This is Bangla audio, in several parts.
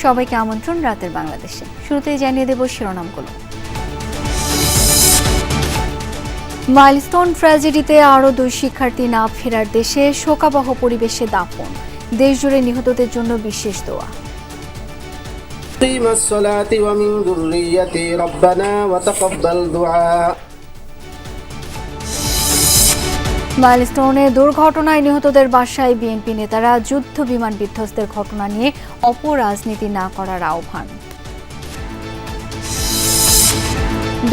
সবাইকে আমন্ত্রণ রাতের বাংলাদেশে। শুরুতেই জানিয়ে দেব শিরোনামগুলো। মাইলস্টোন ট্র্যাজেডিতে আরও 2 শিক্ষার্থী না ফেরার দেশে শোকাবহ পরিবেশে দাফন, দেশজুড়ে নিহতদের জন্য বিশেষ দোয়া। মাইলস্টোনে দুর্ঘটনায় নিহতদের বাসায় বিএনপি নেতারা যুদ্ধ বিমান বিধ্বস্তের ঘটনা নিয়ে অপরাজনীতি না করার আহ্বান।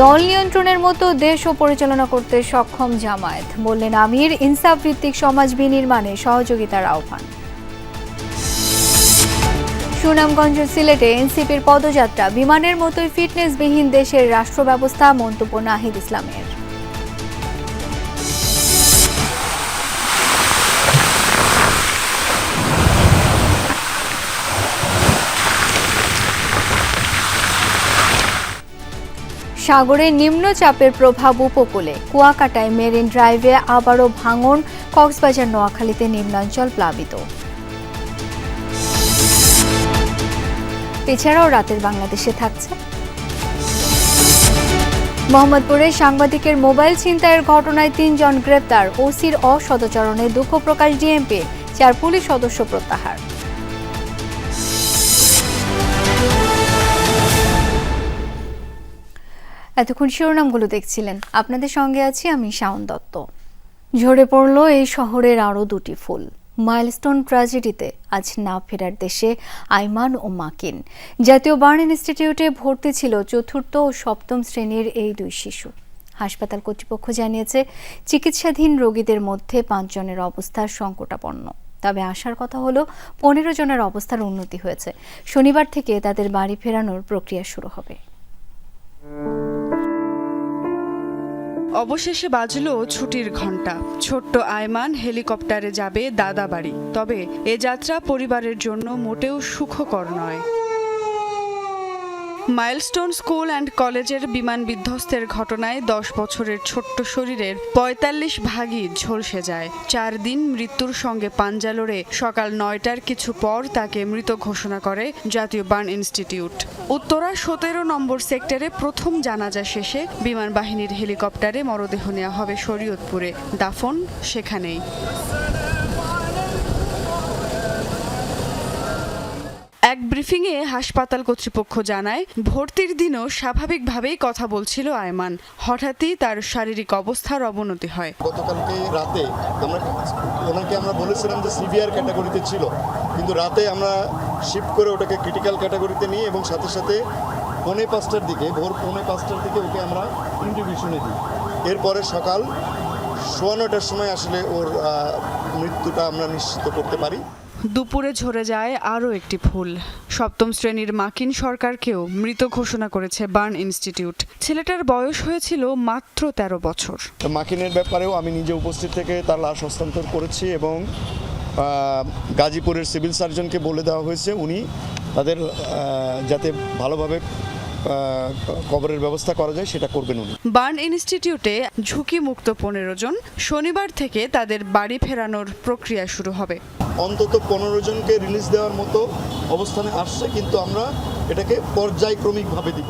দল নিয়ন্ত্রণের মতো দেশও পরিচালনা করতে সক্ষম জামায়াত, বললেন আমির। ইনসাফ ভিত্তিক সমাজ বিনির্মাণে সহযোগিতার আহ্বান। সুনামগঞ্জ সিলেটে এনসিপির পদযাত্রা, বিমানের মতোই ফিটনেসবিহীন দেশের রাষ্ট্র ব্যবস্থা, মন্তব্য নাহিদ ইসলামের। সাগরে নিম্নচাপের প্রভাব উপকূলে, কুয়াকাটায় মেরিন ড্রাইভে আবারও ভাঙন, কক্সবাজার নোয়াখালীতে নিম্নাঞ্চল প্লাবিত। এছাড়াও রাতের বাংলাদেশে থাকছে মোহাম্মদপুরে সাংবাদিকের মোবাইল ছিনতাইয়ের ঘটনায় 3 জন গ্রেপ্তার, ওসির অসদাচরণে দুঃখ প্রকাশ ডিএমপির, 4 পুলিশ সদস্য প্রত্যাহার। এতক্ষণ শিরোনামগুলো দেখছিলেন, আপনাদের সঙ্গে আছি আমি শাওন দত্ত। ঝরে পড়ল এই শহরের আরও 2টি ফুল। মাইলস্টোন ট্র্যাজেডিতে আজ না ফেরার দেশে আইমান ও মাকিন। জাতীয় বার্ন ইনস্টিটিউটে ভর্তি ছিল 4র্থ ও 7ম শ্রেণীর এই 2 শিশু। হাসপাতাল কর্তৃপক্ষ জানিয়েছে চিকিৎসাধীন রোগীদের মধ্যে 5 জনের অবস্থা সংকটাপন্ন। তবে আসার কথা হলো 15 জনের অবস্থার উন্নতি হয়েছে। শনিবার থেকে তাদের বাড়ি ফেরানোর প্রক্রিয়া শুরু হবে। অবশেষে বাজলো ছুটির ঘণ্টা। ছোট্ট আয়মান হেলিকপ্টারে যাবে দাদা বাড়ি। তবে এ যাত্রা পরিবারের জন্য মোটেও সুখকর নয়। মাইলস্টোন স্কুল অ্যান্ড কলেজের বিমান বিধ্বস্তের ঘটনায় 10 বছরের ছোট্ট শরীরের 45 ভাগই ঝলসে যায়। 4 দিন মৃত্যুর সঙ্গে পাঞ্জা লড়ে সকাল 9টার কিছু পর তাকে মৃত ঘোষণা করে জাতীয় বার্ন ইনস্টিটিউট। উত্তরা 17 নম্বর সেক্টরে প্রথম জানাজা শেষে বিমান বাহিনীর হেলিকপ্টারে মরদেহ নেওয়া হবে শরীয়তপুরে, দাফন সেখানেই। এক ব্রিফিংয়ে হাসপাতাল কর্তৃপক্ষ জানায়, ভর্তির দিনও স্বাভাবিকভাবেই কথা বলছিল আয়মান। হঠাৎই তার শারীরিক অবস্থার অবনতি হয়। গতকালকে রাতে ওনাকে আমরা বলেছিলাম যে সিভিয়ার ক্যাটাগরিতে ছিল, কিন্তু রাতে আমরা শিফট করে ওটাকে ক্রিটিক্যাল ক্যাটাগরিতে নিই এবং সাথে সাথে ভোর 5টার দিকে ওকে আমরা ইন্টিউবেশনে দিই। এরপরে সকাল 9:15টার সময় আসলে ওর মৃত্যুটা আমরা নিশ্চিত করতে পারি। দুপুরে ঝরে যায় আরও একটি ফুল। 7ম শ্রেণীর মাকিন সরকারকেও মৃত ঘোষণা করেছে বার্ন ইনস্টিটিউট। ছেলেটার বয়স হয়েছিল মাত্র 13 বছর। মাকিনের ব্যাপারেও আমি নিজে উপস্থিত থেকে তার লাশ হস্তান্তর করেছি এবং গাজীপুরের সিভিল সার্জনকে বলে দেওয়া হয়েছে উনি তাদের যাতে ভালোভাবে কবরের ব্যবস্থা করা যায় সেটা করবেন উনি। বার্ন ইনস্টিটিউটে ঝুঁকিমুক্ত 15 জন শনিবার থেকে তাদের বাড়ি ফেরানোর প্রক্রিয়া শুরু হবে। অন্তত 15 জনকে রিলিজ দেওয়ার মতো অবস্থানে আসছে, কিন্তু আমরা এটাকে পর্যায়ক্রমিকভাবে দিব।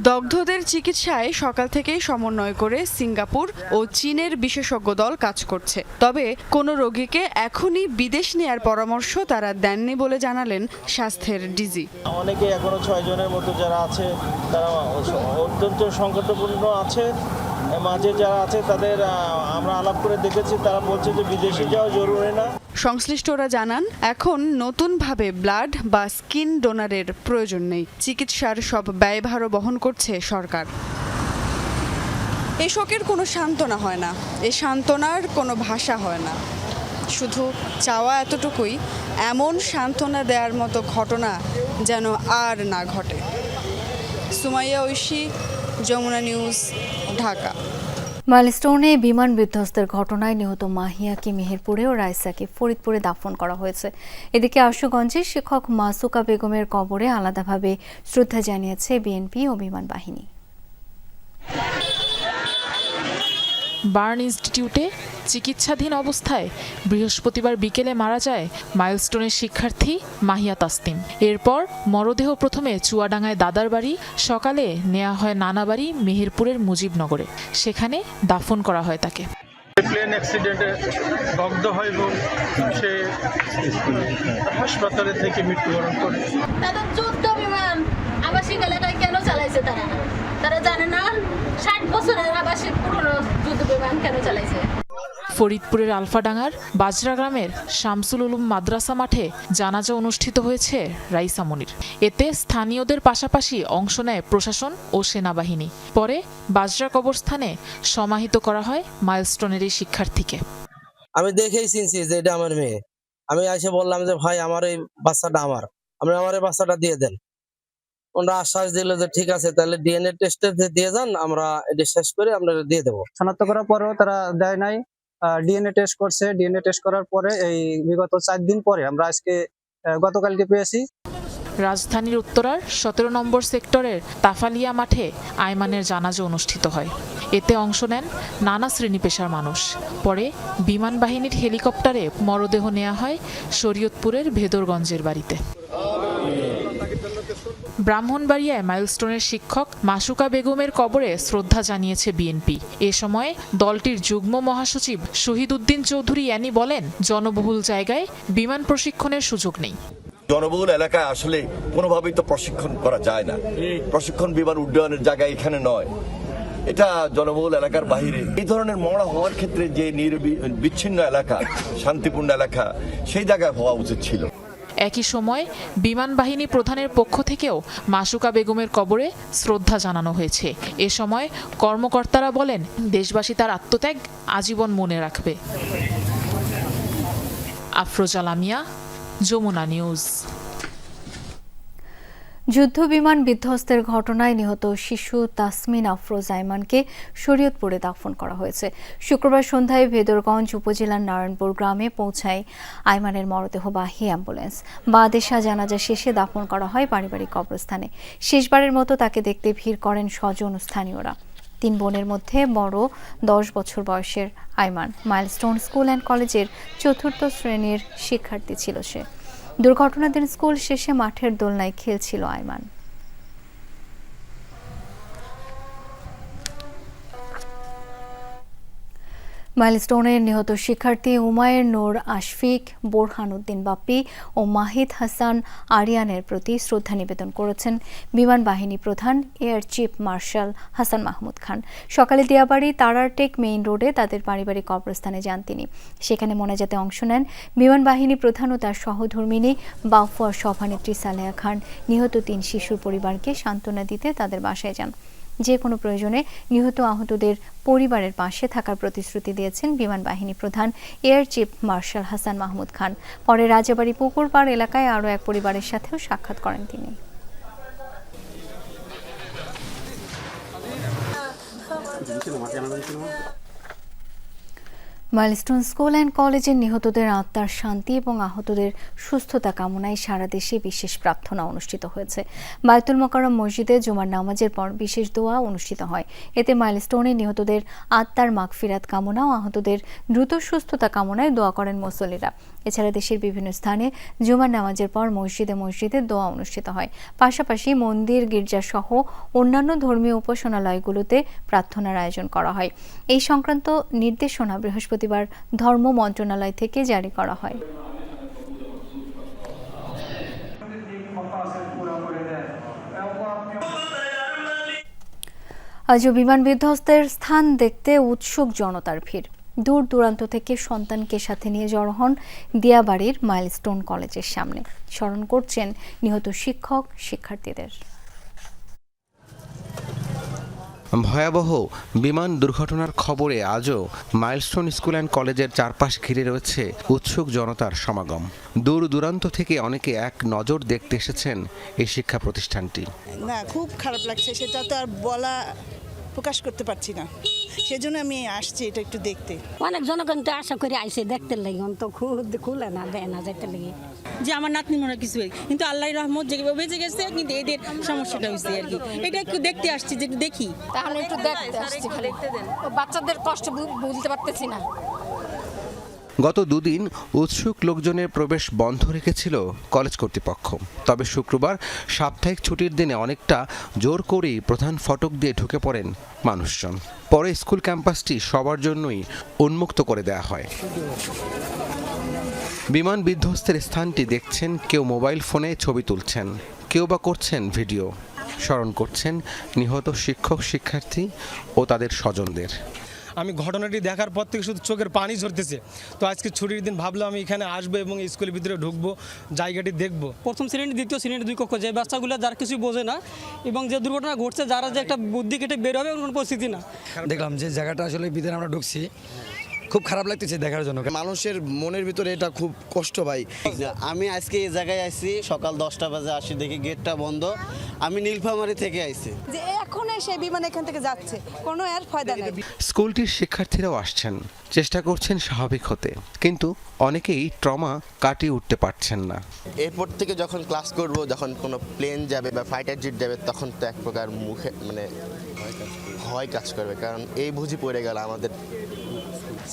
দগ্ধদের চিকিৎসায় সকাল থেকেই সমন্বয় করে সিঙ্গাপুর ও চীনের বিশেষজ্ঞ দল কাজ করছে। তবে কোনো রোগীকে এখনই বিদেশ নেয়ার পরামর্শ তারা দেননি বলে জানালেন স্বাস্থ্যের ডিজি। অনেকে এখনো 6 জনের মতো যারা আছে তারা অত্যন্ত সংকটপূর্ণ আছে। মাঝে যারা আছে তাদের আমরা আলাপ করে দেখেছি, তারা বলছে যে বিদেশে যাওয়া জরুরি না। সংশ্লিষ্টরা জানান, এখন নতুনভাবে ব্লাড বা স্কিন ডোনারের প্রয়োজন নেই। চিকিৎসার সব ব্যয়ভারও বহন করছে সরকার। এই শোকের কোনো সান্ত্বনা হয় না, এই সান্ত্বনার কোনো ভাষা হয় না। শুধু চাওয়া এতটুকুই, এমন সান্ত্বনা দেওয়ার মতো ঘটনা যেন আর না ঘটে। সুমাইয়া ঐশী, যমুনা নিউজ, ঢাকা। মাইলস্টোনে বিমান বিধ্বস্তের ঘটনায় নিহত মাহিয়াকে মেহেরপুরে ও রাইসাকে ফরিদপুরে দাফন করা হয়েছে। এদিকে আশুগঞ্জে শিক্ষক মাসুকা বেগমের কবরে আলাদাভাবে শ্রদ্ধা জানিয়েছে বিএনপি ও বিমান বাহিনী। বার্ন ইনস্টিটিউটে চিকিৎসাধীন অবস্থায় বৃহস্পতিবার বিকেলে মারা যায় মাইলস্টোনের শিক্ষার্থী মাহিয়া তাসনিম। এরপর মরদেহ প্রথমে চুয়াডাঙ্গায় দাদার বাড়ি, সকালে নেওয়া হয় নানা বাড়ি মেহেরপুরের মুজিবনগরে। সেখানে দাফন করা হয় তাকে। প্লেন অ্যাক্সিডেন্টে দগ্ধ হয় এবং সে হাসপাতালে থেকে মৃত্যুবরণ করে। তাদের যুদ্ধ বিমান আবাসিক এলাকায় কেন চালাইছে তারা জানে না 60 বছরের আবাসিক পুরনো যুদ্ধ বিমান কেন চালাইছে। ফরিদপুরের আলফাডাঙ্গার বাজরা গ্রামের শামসুল উলুম মাদ্রাসা মাঠে জানাজা অনুষ্ঠিত হয়েছে রাইসা মনির। এতে স্থানীয়দের পাশাপাশি অংশ নেয় প্রশাসন ও সেনাবাহিনী। পরে বাজরা কবরস্থানে সমাহিত করা হয় মাইলস্টোনের এই শিক্ষার্থীকে। আমি দেখেই চিনছি যে এটা আমার মেয়ে। আমি এসে বললাম যে ভাই আমার এই বাচ্চাটা আমার এই বাচ্চাটা দিয়ে দেন। ওনারা আশ্বাস দিল যে ঠিক আছে, তাহলে ডিএনএ টেস্টে দিয়ে যান, আমরা এটা শেষ করে আপনারা দিয়ে দেবো। শনাক্ত করার পরেও তারা দেয় নাই। ডিএনএ টেস্ট করছে, ডিএনএ টেস্ট করার পরে এই বিগত 4 দিন পরে আমরা আজকে গতকালকে পেয়েছি। রাজধানীর উত্তরার 17 নম্বর সেক্টরের তাফালিয়া মাঠে আইমানের জানাজা অনুষ্ঠিত হয়। এতে অংশ নেন নানা শ্রেণী পেশার মানুষ। পরে বিমান বাহিনীর হেলিকপ্টারে মরদেহ নেওয়া হয় শরীয়তপুরের ভেদরগঞ্জের বাড়িতে। ব্রাহ্মণবাড়িয়ায় মাইলস্টোনের শিক্ষক মাসুকা বেগমের কবরে শ্রদ্ধা জানিয়েছে বিএনপি। এ সময় দলটির যুগ্ম মহাসচিব শহীদ উদ্দিন চৌধুরী অ্যানি বলেন, জনবহুল জায়গায় বিমান প্রশিক্ষণের সুযোগ নেই। জনবহুল এলাকায় আসলে কোনোভাবেই তো প্রশিক্ষণ করা যায় না। প্রশিক্ষণ বিমান উড্ডয়নের জায়গায় এখানে নয়, এটা জনবহুল এলাকার বাইরে। এই ধরনের মহড়া হওয়ার ক্ষেত্রে যে বিচ্ছিন্ন এলাকা, শান্তিপূর্ণ এলাকা, সেই জায়গায় হওয়া উচিত ছিল। একই সময় বিমান বাহিনী প্রধানের পক্ষ থেকেও মাসুকা বেগমের কবরে শ্রদ্ধা জানানো হয়েছে। এ সময় কর্মকর্তারা বলেন, দেশবাসী তার আত্মত্যাগ আজীবন মনে রাখবে। আফরোজা লামিয়া, যমুনা নিউজ। যুদ্ধ বিমান বিধ্বস্তের ঘটনায় নিহত শিশু তাসমিন আফরোজ আইমানকে শরীয়তপুরে দাফন করা হয়েছে। শুক্রবার সন্ধ্যায় ভেদরগঞ্জ উপজেলার নারায়ণপুর গ্রামে পৌঁছায় আইমানের মরদেহবাহী অ্যাম্বুলেন্স। বাদেশা জানাজা শেষে দাফন করা হয় পারিবারিক কবরস্থানে। শেষবারের মতো তাকে দেখতে ভিড় করেন স্বজন ও স্থানীয়রা। 3 বোনের মধ্যে বড় 10 বছর বয়সের আইমান মাইলস্টোন স্কুল অ্যান্ড কলেজের 4র্থ শ্রেণীর শিক্ষার্থী ছিল সে। দুর্ঘটনার দিন স্কুল শেষে মাঠের দোলনায় খেলছিল আইমান। মাইলস্টোনের নিহত শিক্ষার্থী উমায়ের নূর আশফিক, বোরহান উদ্দিন বাপ্পি ও মাহিদ হাসান আরিয়ানের প্রতি শ্রদ্ধা নিবেদন করেছেন বিমান বাহিনী প্রধান air chief marshal Hasan Mahmud Khan. সকালে দিয়াবাড়ি তারারটেক মেইন রোডে তাদের পারিবারিক কবরস্থানে যান তিনি। সেখানে মোনাজাতে অংশ নেন বিমান বাহিনী প্রধান ও তার সহধর্মিণী বাফুয়া সভানেত্রী সালেহা খান। নিহত 3 শিশুর পরিবারকে সান্ত্বনা দিতে তাদের বাসায় যান। যে কোনো প্রয়োজনে নিহত আহতদের পরিবারের পাশে থাকার প্রতিশ্রুতি দিয়েছেন বিমান বাহিনী প্রধান air chief marshal Hasan Mahmud Khan. পরে রাজাবাড়ি পুকুরপাড় এলাকায় আরও এক পরিবারের সাথেও সাক্ষাৎ করেন তিনি। মাইলস্টোন স্কুল অ্যান্ড কলেজের নিহতদের আত্মার শান্তি এবং আহতদের সুস্থতা কামনায় সারা দেশে বিশেষ প্রার্থনা অনুষ্ঠিত হয়েছে। বায়তুল মোকাররম মসজিদে জুমার নামাজের পর বিশেষ দোয়া অনুষ্ঠিত হয়। এতে মাইলস্টোনে নিহতদের আত্মার মাগফিরাত কামনা ও আহতদের দ্রুত সুস্থতা কামনায় দোয়া করেন মুসল্লিরা। এছাড়া দেশের বিভিন্ন স্থানে জুমার নামাজের পর মসজিদে মসজিদে দোয়া অনুষ্ঠিত হয়। পাশাপাশি মন্দির, গির্জা সহ অন্যান্য ধর্মীয় উপাসনালয়গুলোতে প্রার্থনার আয়োজন করা হয়। এই সংক্রান্ত নির্দেশনা বৃহস্পতিবার ধর্ম মন্ত্রণালয় থেকে জারি করা হয়। আজও বিমান বিধ্বস্তের স্থান দেখতে উৎসুক জনতার ভিড়। দূর দূরান্ত থেকে সন্তানকে সাথে নিয়ে জড়ো হন দিয়াবাড়ির মাইলস্টোন কলেজের সামনে। স্মরণ করছেন নিহত শিক্ষক শিক্ষার্থীদের। ভয়াবহ বিমান দুর্ঘটনার খবরে আজও মাইলস্টোন স্কুল অ্যান্ড কলেজের চারপাশ ঘিরে রয়েছে উৎসুক জনতার সমাগম। দূর দূরান্ত থেকে অনেকে এক নজর দেখতে এসেছেন এই শিক্ষা প্রতিষ্ঠানটি। না, খুব খারাপ লাগছে, সেটা তো আর প্রকাশ করতে পারছি না। সেজন্য আমি আসছি এটা একটু দেখতে। অনেক জনগণ তো আশা করে আইসে দেখতে লাগে, তো খুলে না দেয় না যেতে লাগে যে আমার নাতনি মনে কিছু, কিন্তু আল্লাহর রহমত যেভাবে বেঁচে গেছে, কিন্তু এদের সমস্যাটা হয়েছে আর কি। এটা একটু দেখতে আসছি, যে দেখি তাহলে একটু দেখতে আসছি, বাচ্চাদের কষ্ট বলতে পারতেছি না। গত দুদিন উৎসুক লোকজনের প্রবেশ বন্ধ রেখেছিল কলেজ কর্তৃপক্ষ। তবে শুক্রবার সাপ্তাহিক ছুটির দিনে অনেকটা জোর করেই প্রধান ফটক দিয়ে ঢুকে পড়েন মানুষজন। পরে স্কুল ক্যাম্পাসটি সবার জন্যই উন্মুক্ত করে দেওয়া হয়। বিমান বিধ্বস্তের স্থানটি দেখছেন, কেউ মোবাইল ফোনে ছবি তুলছেন, কেউ বা করছেন ভিডিও, স্মরণ করছেন নিহত শিক্ষক শিক্ষার্থী ও তাদের স্বজনদের। আমি ঘটনাটি দেখার পর থেকে শুধু চোখের পানি ঝরতেছে। তো আজকে ছুটির দিন ভাবলাম আমি এখানে আসবো এবং স্কুলের ভিতরে ঢুকবো, জায়গাটি দেখবো। প্রথম শ্রেণী দ্বিতীয় শ্রেণীর 2 কক্ষ, যে বাচ্চাগুলো যার কিছু বোঝে না এবং যে দুর্ঘটনা ঘটছে, যারা যে একটা বুদ্ধি কেটে বের হবে এমন পরিস্থিতি না। দেখলাম যে জায়গাটা আসলে ভিতরে আমরা ঢুকছি, খুব খারাপ লাগতেছে দেখার জন্য। মানুষের মনের ভিতরে এটা খুব কষ্ট ভাই। আমি আজকে এই জায়গায় আসছি সকাল 10টা বাজে, আসি দেখি গেটটা বন্ধ। আমি নীলফামারী থেকে আইছি, যে এখন সেই বিমান এখান থেকে যাচ্ছে, কোনো এর ফায়দা নেই। স্কুলটির শিক্ষার্থীরাও আসছেন, চেষ্টা করছেন স্বাভাবিক হতে, কিন্তু অনেকেই ট্রমা কাটিয়ে উঠতে পারছেন না। এরপর থেকে যখন ক্লাস করব, যখন কোনো প্লেন যাবে বা ফাইটার জেট যাবে, তখন তো এক প্রকার মুখে মানে ভয় কাজ করবে, কারণ এই বুঝি পড়ে গেল আমাদের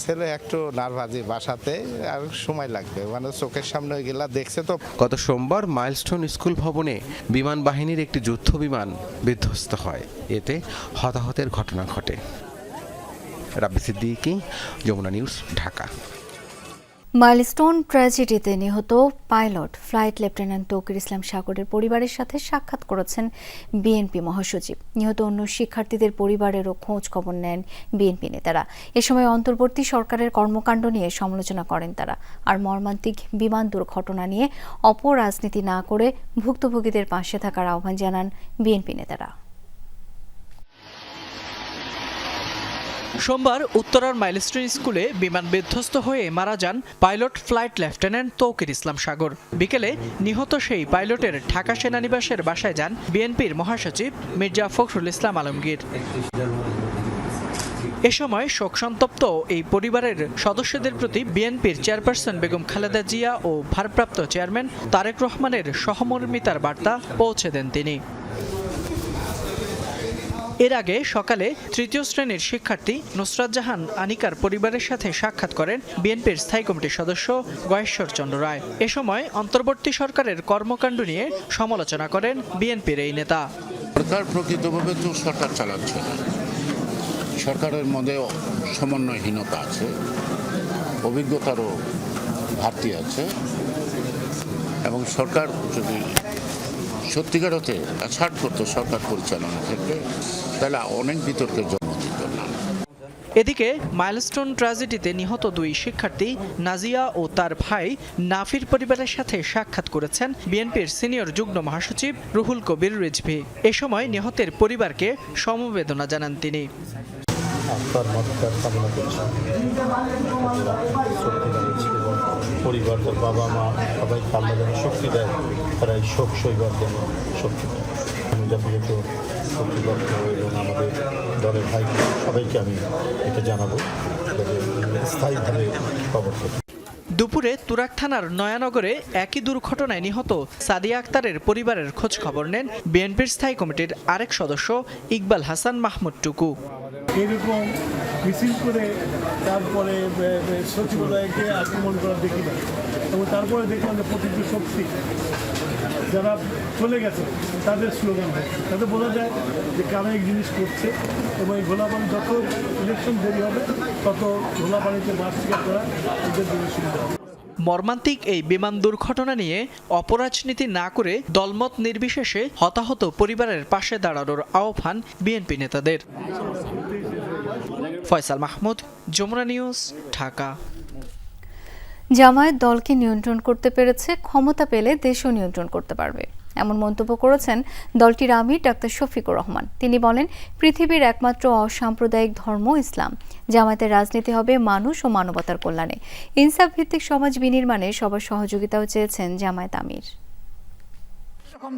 ছেলে একটু নার্ভাসি, বাসাতে আর সময় লাগবে, মানে চোখের সামনে গেলা দেখছে তো। গত সোমবার মাইলস্টোন স্কুল ভবনে বিমান বাহিনীর একটি যুদ্ধ বিমান বিধ্বস্ত হয়, এতে হতাহতের ঘটনা ঘটে। রাব্বি সিদ্দিকী, যমুনা নিউজ, ঢাকা। মাইলস্টোন ট্র্যাজেডিতে নিহত পাইলট ফ্লাইট লেফটেন্যান্ট তৌকির ইসলাম সাগরের পরিবারের সাথে সাক্ষাৎ করেছেন বিএনপি মহাসচিব। নিহত অন্য শিক্ষার্থীদের পরিবারেরও খোঁজ খবর নেন বিএনপি নেতারা। এ সময় অন্তর্বর্তী সরকারের কর্মকাণ্ড নিয়ে সমালোচনা করেন তারা। আর মর্মান্তিক বিমান দুর্ঘটনা নিয়ে অপরাজনীতি না করে ভুক্তভোগীদের পাশে থাকার আহ্বান জানান বিএনপি নেতারা। সোমবার উত্তরার মাইলস্টোন স্কুলে বিমান বিধ্বস্ত হয়ে মারা যান পাইলট ফ্লাইট লেফটেন্যান্ট তৌকির ইসলাম সাগর। বিকেলে নিহত সেই পাইলটের ঢাকা সেনানিবাসের বাসায় যান বিএনপির মহাসচিব মির্জা ফখরুল ইসলাম আলমগীর। এ সময় শোকসন্তপ্ত এই পরিবারের সদস্যদের প্রতি বিএনপির চেয়ারপারসন বেগম খালেদা জিয়া ও ভারপ্রাপ্ত চেয়ারম্যান তারেক রহমানের সহমর্মিতার বার্তা পৌঁছে দেন তিনি। এর আগে সকালে 3য় শ্রেণীর শিক্ষার্থী নুসরাত জাহান আনিকার পরিবারের সাথে সাক্ষাৎ করেন বিএনপির স্থায়ী কমিটির সদস্য গয়েশ্বর চন্দ্র রায়। এ সময় অন্তর্বর্তী সরকারের কর্মকাণ্ড নিয়ে সমালোচনা করেন বিএনপির এই নেতা। সরকার প্রকৃতভাবে তো সরকার চালাচ্ছে না, সরকারের মধ্যে সমন্বয়হীনতা আছে, অভিজ্ঞতারও ঘাটতি আছে, এবং সরকার যদি সত্যিকার হতে ছাড় করতো সরকার পরিচালনার ক্ষেত্রে, তাহলে অনেক বিতর্কের জন্ম দিত না। এদিকে মাইলস্টোন ট্র্যাজেডিতে নিহত 2 শিক্ষার্থী নাজিয়া ও তার ভাই নাফির পরিবারের সাথে সাক্ষাৎ করেছেন বিএনপির সিনিয়র যুগ্ম মহাসচিব রুহুল কবির রিজভী। এ সময় নিহতের পরিবারকে সমবেদনা জানান তিনি। পরিবার, তার বাবা মা সবাই আল্লাহ যেন শক্তি দেয়, তারা এই শোক সইবার যেন শক্তি দেয়। আমি যথাযথ কর্তৃপক্ষ এবং আমাদের দলের ভাই সবাইকে আমি এটা জানাবো, স্থায়ীভাবে খবর করতে। দুপুরে তুরাগ থানার নয়ানগরে একই দুর্ঘটনায় নিহত সাদিয়া আক্তারের পরিবারের খোঁজ খবর নেন বিএনপির স্থায়ী কমিটির আরেক সদস্য ইকবাল হাসান মাহমুদ টুকু। এরকম মিছিল করে তারপরে সচিবালয়কে আক্রমণ করা দেখি না, এবং তারপরে দেখলাম যে প্রতিটি শক্তি যারা চলে গেছে তাদের স্লোগান হয়, তাতে বোঝা যায় যে কারা এই জিনিস করছে। এবং এই ঘোলাপানি যত ইলেকশন দেরি হবে তত ঘোলাপানিতে মাছ শিকার করা এদের জন্য সুবিধা হবে। মর্মান্তিক এই বিমান দুর্ঘটনা নিয়ে অপরাজনীতি না করে দলমত নির্বিশেষে হতাহত পরিবারের পাশে দাঁড়ানোর আহ্বান বিএনপি নেতাদের। ফয়সাল মাহমুদ, যমুনা নিউজ, ঢাকা। জামায়াত দলকে নিয়ন্ত্রণ করতে পেরেছে, ক্ষমতা পেলে দেশও নিয়ন্ত্রণ করতে পারবে, এমন মন্তব্য করেছেন দলটির আমির ডাক্তার শফিকুর রহমান। তিনি বলেন, পৃথিবীর একমাত্র অসাম্প্রদায়িক ধর্ম ইসলাম। জামায়াতের রাজনীতি হবে মানুষ ও মানবতার কল্যাণে। ইনসাফ ভিত্তিক সমাজ বিনির্মাণে সবার সহযোগিতাও চেয়েছেন জামায়াত আমির।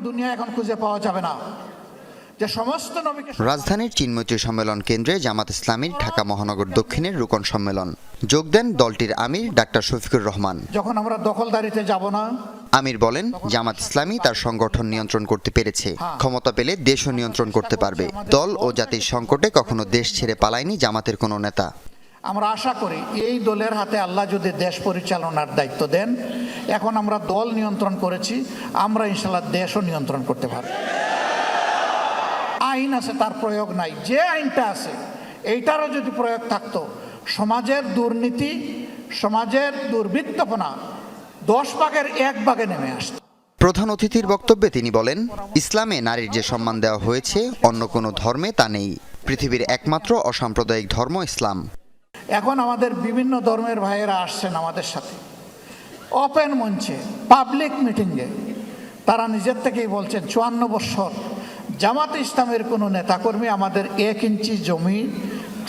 দুনিয়া এখন খুঁজে পাওয়া যাবে না। রাজধানীর চিন্ময়ী সম্মেলন কেন্দ্রে জামাত ইসলামীর ঢাকা মহানগর দক্ষিণের রুকন সম্মেলন। যোগ দেন দলটির আমির ডাক্তার শফিকুর রহমান। যখন আমরা দখলদারিতে যাব না, আমির বলেন, জামাত ইসলামী তার সংগঠন নিয়ন্ত্রণ করতে পেরেছে, ক্ষমতা পেলে দেশও নিয়ন্ত্রণ করতে পারবে। দল ও জাতির সংকটে কখনো দেশ ছেড়ে পালায়নি জামাতের কোনো নেতা। আমরা আশা করি এই দলের হাতে আল্লাহ যদি দেশ পরিচালনার দায়িত্ব দেন, এখন আমরা দল নিয়ন্ত্রণ করেছি, আমরা ইনশাল্লাহ দেশও নিয়ন্ত্রণ করতে পারব। আইন আছে, তার প্রয়োগ নাই। যে আইনটা আছে এইটারও যদি প্রয়োগ থাকতো, সমাজের দুর্নীতি, সমাজের দুর্বৃত্তপনা 10 ভাগের 1 ভাগে নেমে আসত। প্রধান অতিথির বক্তব্যে তিনি বলেন, ইসলামে নারীর যে সম্মান দেওয়া হয়েছে অন্য কোনো ধর্মে তা নেই। পৃথিবীর একমাত্র অসাম্প্রদায়িক ধর্ম ইসলাম। এখন আমাদের বিভিন্ন ধর্মের ভাইয়েরা আসছেন আমাদের সাথে ওপেন মঞ্চে, পাবলিক মিটিংয়ে, তারা নিজের থেকেই বলছেন 54 বছর জামাত ইসলামের কোনো নেতাকর্মী আমাদের 1 ইঞ্চি জমি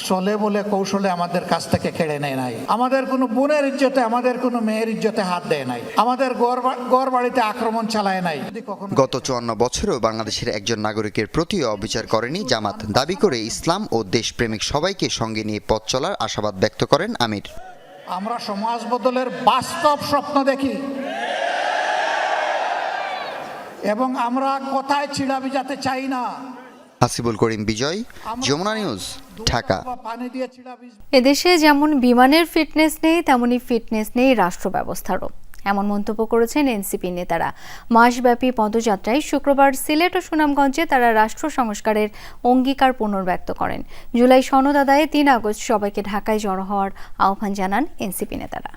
চলে বলে কৌশলে আমাদের কাছ থেকে কেড়ে নেয় নাই, আমাদের কোনো বোনের ইজ্জতে, আমাদের কোনো মেয়ের ইজ্জতে হাত দেয় নাই, আমাদের ঘর বাড়িতে আক্রমণ চালায় নাই। গত 54 বছরেও বাংলাদেশের একজন নাগরিকের প্রতিও অবিচার করেনি জামাত, দাবি করে ইসলাম ও দেশপ্রেমিক সবাইকে সঙ্গে নিয়ে পথ চলার আশাবাদ ব্যক্ত করেন আমির। আমরা সমাজ বদলের বাস্তব স্বপ্ন দেখি এবং আমরা কথায় ছিড়া বিজাতে চাই না। হাসিবুল করিম বিজয়, যমুনা নিউজ, ঢাকা। এদেশে যেমন বিমানের ফিটনেস নেই, তেমনি ফিটনেস নেই রাষ্ট্র ব্যবস্থারও, এমন মন্তব্য করেছেন এনসিপি নেতারা। মাসব্যাপী পদযাত্রায় শুক্রবার সিলেট ও সুনামগঞ্জে তারা রাষ্ট্র সংস্কারের অঙ্গীকার পুনর্ব্যক্ত করেন। জুলাই সনদ আদায়ে 3 আগস্ট সবাইকে ঢাকায় জড়ো হওয়ার আহ্বান জানান এনসিপি নেতারা।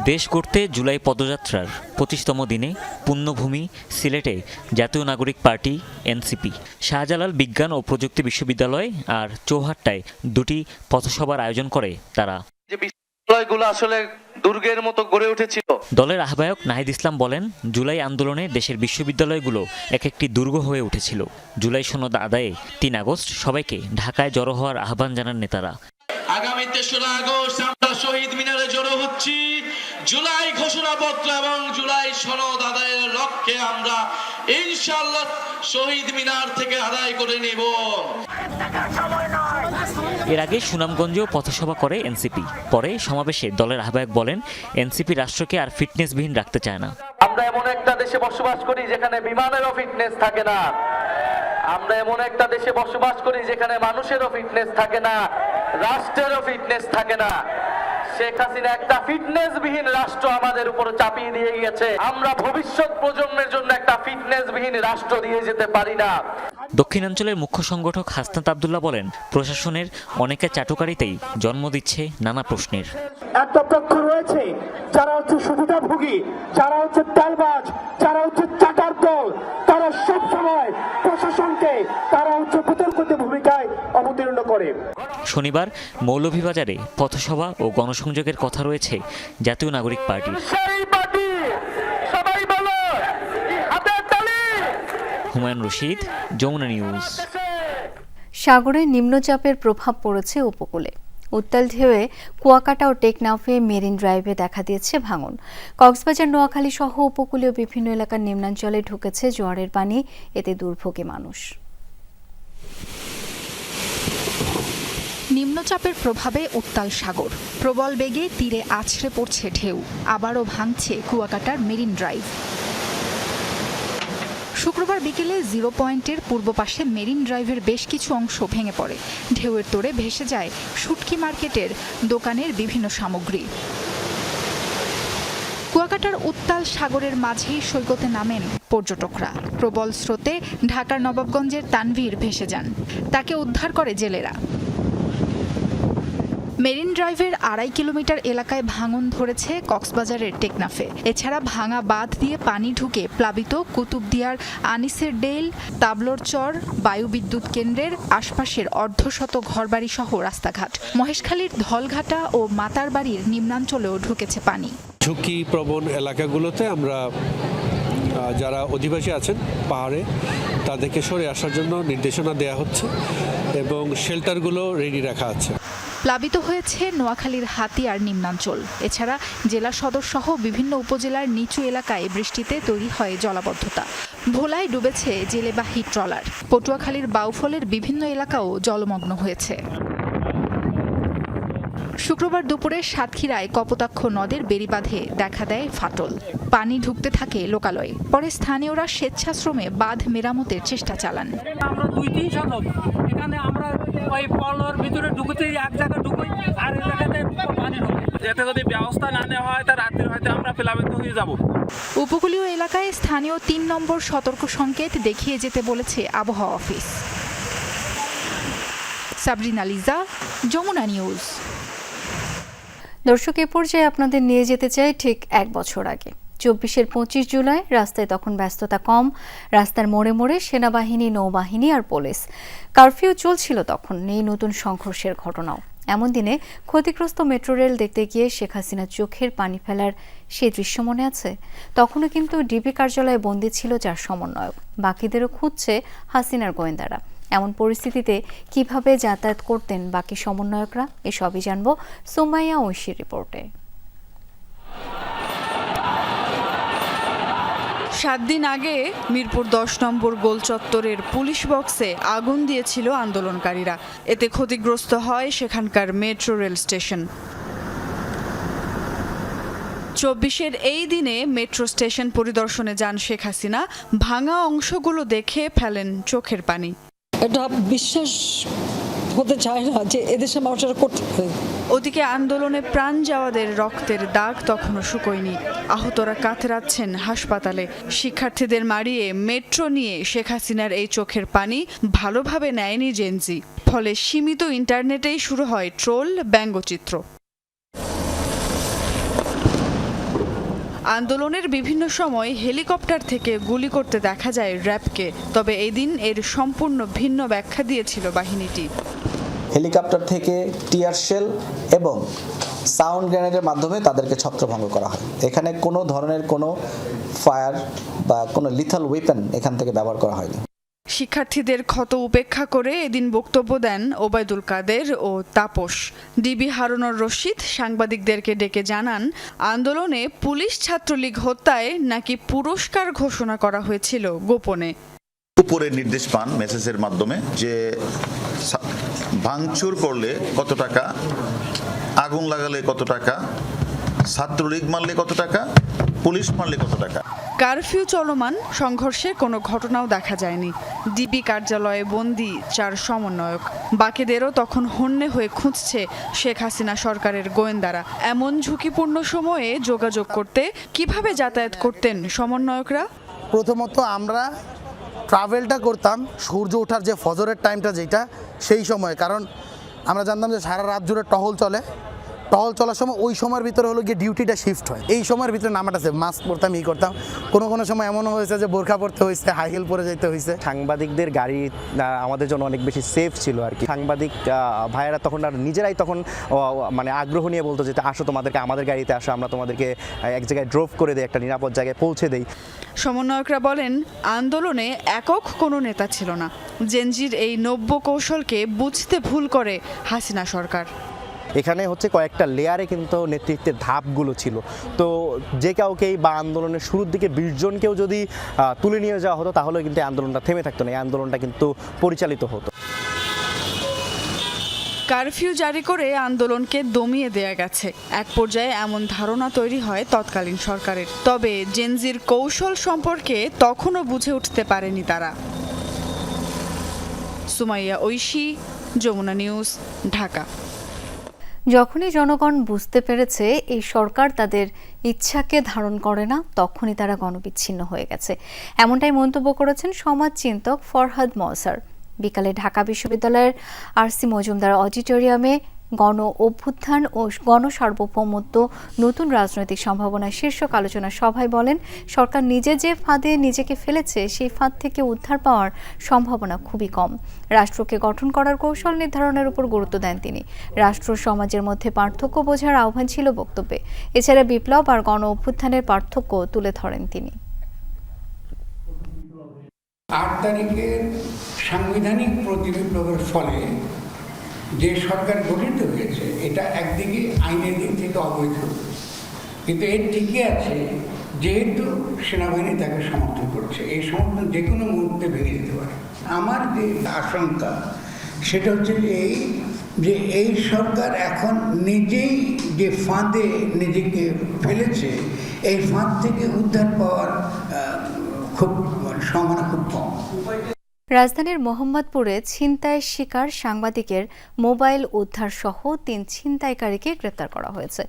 দেশ গড়তে জুলাই পদযাত্রার 25তম দিনে পুণ্যভূমি সিলেটে জাতীয় নাগরিক পার্টি এনসিপি, শাহজালাল বিজ্ঞান ও প্রযুক্তি বিশ্ববিদ্যালয় আর চৌহাট্টায় 2টি পথসভার আয়োজন করে তারা। আসলে দুর্গের মতো গড়ে উঠেছিল। দলের আহ্বায়ক নাহিদ ইসলাম বলেন, জুলাই আন্দোলনে দেশের বিশ্ববিদ্যালয়গুলো এক একটি দুর্গ হয়ে উঠেছিল। জুলাই সনদ আদায়ে 3 আগস্ট সবাইকে ঢাকায় জড়ো হওয়ার আহ্বান জানান নেতারা। আগামী 3রা আগস্ট আমরা শহীদ মিনারে জড়ো হচ্ছি। জুলাই ঘোষণাপত্র এবং জুলাই সনদ আদায়ের লক্ষ্যে আমরা ইনশাআল্লাহ শহীদ মিনার থেকে আদায় করে নেব। এর আগে সুনামগঞ্জেও পথসভা করে এনসিপি। পরে সমাবেশে দলের আহ্বায়ক বলেন, এনসিপি রাষ্ট্রকে আর ফিটনেসবিহীন রাখতে চায় না। আমরা এমন একটা দেশে বসবাস করি যেখানে বিমানেরও ফিটনেস থাকে না। আমরা এমন একটা দেশে বসবাস করি যেখানে মানুষেরও ফিটনেস থাকে না, রাষ্ট্রেরও ফিটনেস থাকে না। শেখ হাসিনা একটা ফিটনেসবিহীন রাষ্ট্র আমাদের উপর চাপিয়ে দিয়ে গিয়েছে। আমরা ভবিষ্যৎ প্রজন্মের জন্য একটা ফিটনেসবিহীন রাষ্ট্র দিয়ে যেতে পারি না। দক্ষিণাঞ্চলের মুখ্য সংগঠক হাসনাত আব্দুল্লাহ বলেন, প্রশাসনের অনেকে চাটুকারিতেই জন্ম দিচ্ছে নানা প্রশ্নের। একটা পক্ষ রয়েছে যারা হচ্ছে সুবিধাভোগী, যারা হচ্ছে তেলবাজ, যারা হচ্ছে চাটার দল, তারা সবসময় প্রশাসনকে তারা হচ্ছে বিতর্কিত ভূমিকায় অবতীর্ণ করে। শনিবার মৌলভীবাজারে পথসভা ও গণসংযোগের কথা রয়েছে জাতীয় নাগরিক পার্টির। হুমায়ুন রশিদ, যমুনা নিউজ। সাগরে নিম্নচাপের প্রভাব পড়েছে উপকূলে। উত্তাল ঢেউয়ে কুয়াকাটা ও টেকনাফে মেরিন ড্রাইভে দেখা দিয়েছে ভাঙন। কক্সবাজার, নোয়াখালী সহ উপকূলীয় বিভিন্ন এলাকার নিম্নাঞ্চলে ঢুকেছে জোয়ারের পানি, এতে দুর্ভোগে মানুষ। নিম্নচাপের প্রভাবে উত্তাল সাগর, প্রবল বেগে তীরে আছড়ে পড়ছে ঢেউ, আবারও ভাঙছে কুয়াকাটার মেরিন ড্রাইভ। শুক্রবার বিকেলে 0 পয়েন্টের পূর্ব পাশে মেরিন ড্রাইভের বেশ কিছু অংশ ভেঙে পড়ে। ঢেউয়ের তোড়ে ভেসে যায় শুটকি মার্কেটের দোকানের বিভিন্ন সামগ্রী। কুয়াকাটার উত্তাল সাগরের মাঝেই সৈকতে নামেন পর্যটকরা। প্রবল স্রোতে ঢাকার নবাবগঞ্জের তানভীর ভেসে যান, তাকে উদ্ধার করে জেলেরা। মেরিন ড্রাইভের 2.5 কিলোমিটার এলাকায় ভাঙন ধরেছে কক্সবাজারের টেকনাফে। এছাড়া ভাঙা বাঁধ দিয়ে পানি ঢুকে প্লাবিত কুতুবদিয়ার আনিসের ডেল, তাবলোর চর, বায়ুবিদ্যুৎ কেন্দ্রের আশপাশের অর্ধশত ঘরবাড়ি সহ রাস্তাঘাট। মহেশখালীর ধলঘাটা ও মাতারবাড়ির নিম্নাঞ্চলেও ঢুকেছে পানি। ঝুঁকি প্রবণ এলাকাগুলোতে আমরা যারা অধিবাসী আছেন পাহাড়ে, তাদেরকে সরে আসার জন্য নির্দেশনা দেওয়া হচ্ছে এবং শেল্টারগুলো রেডি রাখা আছে। প্লাবিত হয়েছে নোয়াখালীর হাতিয়ার নিম্নাঞ্চল। এছাড়া জেলা সদর সহ বিভিন্ন উপজেলার নিচু এলাকায় বৃষ্টিতে তৈরি হয় জলাবদ্ধতা। ভোলায় ডুবেছে জেলেবাহী ট্রলার। পটুয়াখালীর বাউফলের বিভিন্ন এলাকাও জলমগ্ন হয়েছে। শুক্রবার দুপুরে সাতক্ষীরায় কপোতাক্ষ নদের বেড়িবাঁধে দেখা দেয় ফাটল। পানি ঢুকতে থাকে লোকালয়ে। পরে স্থানীয়রা স্বেচ্ছাশ্রমে বাঁধ মেরামতের চেষ্টা চালান। আমরা 2-300 লোক এখানে আমরা ওই পলর ভিতরে ঢুকতে এক জায়গায় ঢুকি আর এই জায়গাতে পানি ঢুকে। এতে যদি ব্যবস্থা না নেওয়া হয় তা রাত্রে হয়তো আমরা প্লাবিত হয়ে যাব। উপকূলীয় এলাকায় স্থানীয় 3 নম্বর সতর্ক সংকেত দেখিয়ে যেতে বলেছে আবহাওয়া অফিস। সাবরিনা লিজা, যমুনা নিউজ। দর্শক, এ পর্যায়ে আপনাদের নিয়ে যেতে চাই ঠিক 1 বছর আগে। 24-এর 25 জুলাই রাস্তায় তখন ব্যস্ততা কম। রাস্তার মোড়ে মোড়ে সেনাবাহিনী, নৌবাহিনী আর পুলিশ। কারফিউ চলছিল তখন, নেই নতুন সংঘর্ষের ঘটনাও। এমন দিনে ক্ষতিগ্রস্ত মেট্রো রেল দেখতে গিয়ে শেখ হাসিনার চোখের পানি ফেলার সেই দৃশ্য মনে আছে? তখনও কিন্তু ডিবি কার্যালয়ে বন্দী ছিল 4 সমন্বয়ক। বাকিদেরও খুঁজছে হাসিনার গোয়েন্দারা। এমন পরিস্থিতিতে কিভাবে যাতায়াত করতেন বাকি সমন্বয়করা, এসবই জানবো সুমাইয়া ঐশীর রিপোর্টে। 7 দিন আগে মিরপুর 10 নম্বর গোল চত্বরের পুলিশ বক্সে আগুন দিয়েছিল আন্দোলনকারীরা। এতে ক্ষতিগ্রস্ত হয় সেখানকার মেট্রো রেল স্টেশন। 24-এর এই দিনে মেট্রো স্টেশন পরিদর্শনে যান শেখ হাসিনা। ভাঙা অংশগুলো দেখে ফেলেন চোখের পানি। এটা বিশ্বাস হতে চায় না যে এদেশের মানুষেরা করতে পারে। ওদিকে আন্দোলনে প্রাণ যাওয়াদের রক্তের দাগ তখনও শুকোয়নি। আহতরা কাতরাচ্ছেন হাসপাতালে। শিক্ষার্থীদের মারিয়ে মেট্রো নিয়ে শেখ হাসিনার এই চোখের পানি ভালোভাবে নেয়নি জেনজি। ফলে সীমিত ইন্টারনেটেই শুরু হয় ট্রোল, ব্যঙ্গচিত্র। আন্দোলনের বিভিন্ন সময় হেলিকপ্টার থেকে গুলি করতে দেখা যায় র্যাবকে। তবে এদিন এর সম্পূর্ণ ভিন্ন ব্যাখ্যা দিয়েছিল বাহিনীটি। হেলিকপ্টার থেকে টিয়ার শেল এবং সাউন্ড গ্রেনেডের মাধ্যমে তাদেরকে ছত্রভঙ্গ করা হয়। এখানে কোনো ধরনের কোনো ফায়ার বা কোনো লিথাল ওয়েপন এখান থেকে ব্যবহার করা হয়নি। শিক্ষার্থীদের ক্ষত উপেক্ষা করে এদিন বক্তব্য দেন ওবায়দুল কাদের ও তাপস। ডিবি হারুনুর রশিদ সাংবাদিকদেরকে ডেকে জানান, আন্দোলনে পুলিশ ছাত্রলীগ হত্যায় নাকি পুরস্কার ঘোষণা করা হয়েছিল গোপনে। উপরে নির্দেশ পান মেসেজের মাধ্যমে যে ভাঙচুর করলে কত টাকা, আগুন লাগালে কত টাকা, ছাত্রলীগ মারলে কত টাকা, পুলিশ মারলে কত টাকা। কারফিউ চলমান, সংঘর্ষের কোনো ঘটনাও দেখা যায়নি। ডিবি কার্যালয়ে বন্দী 4 সমন্বয়ক। বাকিদেরও তখন হন্যে হয়ে খুঁজছে শেখ হাসিনা সরকারের গোয়েন্দারা। এমন ঝুঁকিপূর্ণ সময়ে যোগাযোগ করতে কিভাবে যাতায়াত করতেন সমন্বয়করা? প্রথমত আমরা ট্রাভেলটা করতাম সূর্য ওঠার যে ফজরের টাইমটা যেটা, সেই সময়। কারণ আমরা জানতাম যে সারা রাত জুড়ে টহল চলার সময় ওই সময়ের ভিতরে হলো গিয়ে ডিউটিটা শিফট হয়। এই সময়ের ভিতরে নামাটা আছে, মাস্ক পরতাম, করতাম। কোনো সময় এমনও হয়েছে যে বোরখা পরতে হয়েছে, হাই হিল পরে যেতে হয়েছে। সাংবাদিকদের গাড়ি আমাদের জন্য অনেক বেশি সেফ ছিল আর কি। সাংবাদিক ভাইয়েরা তখন আর নিজেরাই তখন মানে আগ্রহ নিয়ে বলতো যে আসো, তোমাদেরকে আমাদের গাড়িতে আসো, আমরা তোমাদেরকে এক জায়গায় ড্রপ করে দিই, একটা নিরাপদ জায়গায় পৌঁছে দেই। সমন্বয়করা বলেন, আন্দোলনে একক কোনো নেতা ছিল না। জেনজির এই নব্য কৌশলকে বুঝতে ভুল করে হাসিনা সরকার। এখানে হচ্ছে কয়েকটা লেয়ারে কিন্তু নেতৃত্বের ধাপগুলো ছিল। তো যে কাউকেই বা আন্দোলনের শুরুর দিকে 20 জনকেও যদি তুলে নিয়ে যাওয়া হতো তাহলে কিন্তু আন্দোলনটা থেমে থাকতো না, এই আন্দোলনটা কিন্তু পরিচালিত হতো। কারফিউ জারি করে আন্দোলনকে দমিয়ে দেয়া গেছে, এক পর্যায়ে এমন ধারণা তৈরি হয় তৎকালীন সরকারের। তবে জেনজির কৌশল সম্পর্কে তখনও বুঝে উঠতে পারেনি তারা। সুমাইয়া ঐশী, যমুনা নিউজ, ঢাকা। যখনই জনগণ বুঝতে পেরেছে এই সরকার তাদের ইচ্ছাকে ধারণ করে না, তখনই তারা গণবিচ্ছিন্ন হয়ে গেছে। এমনটাই মন্তব্য করেছেন সমাজচিন্তক ফরহাদ মওসার। বিকালে ঢাকা বিশ্ববিদ্যালয়ের আরসি মজুমদার অডিটোরিয়ামে গণ অভ্যুত্থান ও গণসার্বভৌমত্ব, নতুন রাজনৈতিক সম্ভাবনা শীর্ষক আলোচনা সভায় বলেন, সরকার নিজে যে ফাঁদে নিজেকে ফেলেছে সেই ফাঁদ থেকে উদ্ধার পাওয়ার সম্ভাবনা খুবই কম। রাষ্ট্রকে গঠন করার কৌশল নির্ধারণের উপর গুরুত্ব দেন তিনি। রাষ্ট্র সমাজের মধ্যে পার্থক্য বোঝার আহ্বান ছিল বক্তব্যে। এছাড়া বিপ্লব আর গণ অভ্যুত্থানের পার্থক্য তুলে ধরেন তিনি। 8 তারিখের সাংবিধানিক প্রতিবিপ্লবের ফলে যে সরকার গঠিত হয়েছে এটা একদিকে আইনের দিক থেকে অবৈধ, কিন্তু এর ঠিকই আছে যেহেতু সেনাবাহিনী তাকে সমর্থন করছে। এই সমর্থন যে কোনো মুহূর্তে ভেঙে যেতে পারে। আমার যে আশঙ্কা সেটা হচ্ছে যে এই সরকার এখন নিজেই যে ফাঁদে নিজেকে ফেলেছে, এই ফাঁদ থেকে উদ্ধার পাওয়ার সম্ভাবনা খুব কম। রাজধানীর মোহাম্মদপুরে ছিনতাইয়ের শিকার সাংবাদিকের মোবাইল উদ্ধার সহ 3 ছিনতাইকারীকে গ্রেপ্তার করা হয়েছে।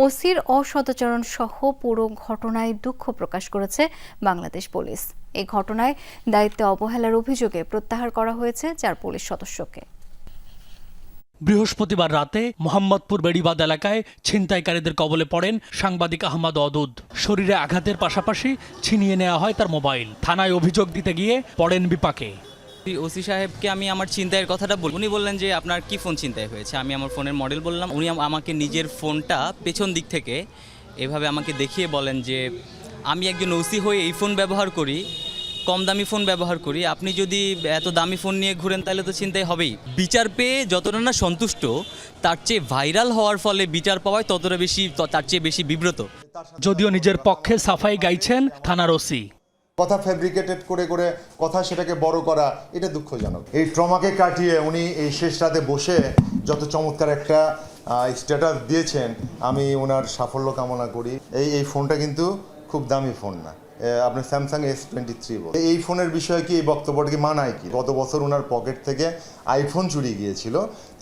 ওসির অসদাচরণ সহ পুরো ঘটনায় দুঃখ প্রকাশ করেছে বাংলাদেশ পুলিশ। এই ঘটনায় দায়িত্বে অবহেলার অভিযোগে প্রত্যাহার করা হয়েছে 4 পুলিশ সদস্যকে। বৃহস্পতিবার রাতে মোহাম্মদপুর বেড়িবাঁধ এলাকায় ছিনতাইকারীদের কবলে পড়েন সাংবাদিক আহমদ অদুদ। শরীরে আঘাতের পাশাপাশি ছিনিয়ে নেওয়া হয় তার মোবাইল। থানায় অভিযোগ দিতে গিয়ে পড়েন বিপাকে। ওসি সাহেবকে আমি আমার চিন্তায়ের কথাটা বলি, উনি বললেন যে আপনার কি ফোন চিন্তায় হয়েছে। আমি আমার ফোনের মডেল বললাম, উনি আমাকে নিজের ফোনটা পেছন দিক থেকে এভাবে আমাকে দেখিয়ে বলেন যে আমি একজন ওসি হয়ে এই ফোন ব্যবহার করি, কম দামি ফোন ব্যবহার করি, আপনি যদি এত দামি ফোন নিয়ে ঘুরেন তাহলে তো চিন্তাই হবেই। বিচার পেয়ে যতটা না সন্তুষ্ট, তার চেয়ে ভাইরাল হওয়ার ফলে বিচার পাওয়ায় ততটা বেশি, তার চেয়ে বেশি বিব্রত। যদিও নিজের পক্ষে সাফাই গাইছেন থানার ওসি। কথা ফ্যাব্রিকেটেড করে কথা সেটাকে বড় করা, এটা দুঃখজনক। এই ট্রমাকে কাটিয়ে উনি এই শেষ রাতে বসে যত চমৎকার একটা স্ট্যাটাস দিয়েছেন, আমি ওনার সাফল্য কামনা করি। এই ফোনটা কিন্তু খুব দামি ফোন না, আপনার স্যামসাং S23 এই ফোনের বিষয়ে কি এই বক্তব্যটা কি মানায় কি? গত বছর ওনার পকেট থেকে আইফোন চুরি গিয়েছিল,